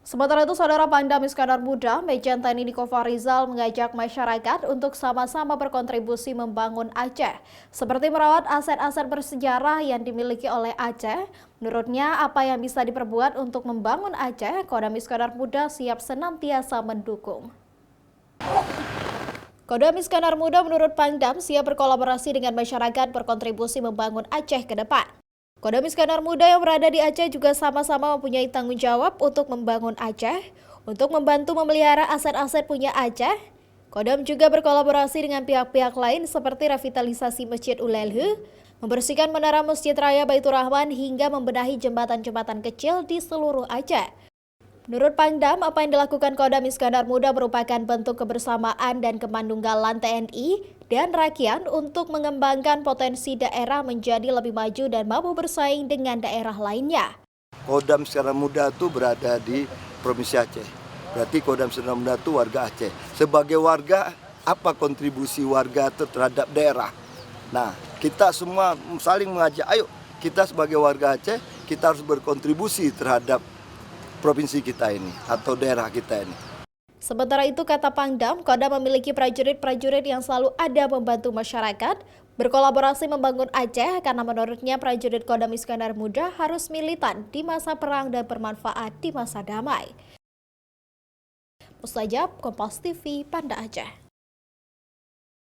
Sementara itu, Saudara Pangdam Iskandar Muda, Majen TNI Niko Fahrizal mengajak masyarakat untuk sama-sama berkontribusi membangun Aceh, seperti merawat aset-aset bersejarah yang dimiliki oleh Aceh. Menurutnya, apa yang bisa diperbuat untuk membangun Aceh, Kodam Iskandar Muda siap senantiasa mendukung. Kodam Iskandar Muda menurut Pangdam siap berkolaborasi dengan masyarakat berkontribusi membangun Aceh ke depan. Kodam Iskandar Muda yang berada di Aceh juga sama-sama mempunyai tanggung jawab untuk membangun Aceh, untuk membantu memelihara aset-aset punya Aceh. Kodam juga berkolaborasi dengan pihak-pihak lain seperti revitalisasi Masjid Ulelhu, membersihkan menara Masjid Raya Baitur Rahman hingga membenahi jembatan-jembatan kecil di seluruh Aceh. Menurut Pangdam, apa yang dilakukan Kodam Iskandar Muda merupakan bentuk kebersamaan dan kemandunggalan TNI dan rakyat untuk mengembangkan potensi daerah menjadi lebih maju dan mampu bersaing dengan daerah lainnya. Kodam Iskandar Muda itu berada di Provinsi Aceh. Berarti Kodam Iskandar Muda itu warga Aceh. Sebagai warga, apa kontribusi warga terhadap daerah? Nah, kita semua saling mengajak, ayo kita sebagai warga Aceh, kita harus berkontribusi terhadap provinsi kita ini atau daerah kita ini. Sementara itu, kata Pangdam, Kodam memiliki prajurit-prajurit yang selalu ada membantu masyarakat berkolaborasi membangun Aceh karena menurutnya prajurit Kodam Iskandar Muda harus militan di masa perang dan bermanfaat di masa damai. Mustajab, Kompas TV, Banda Aceh.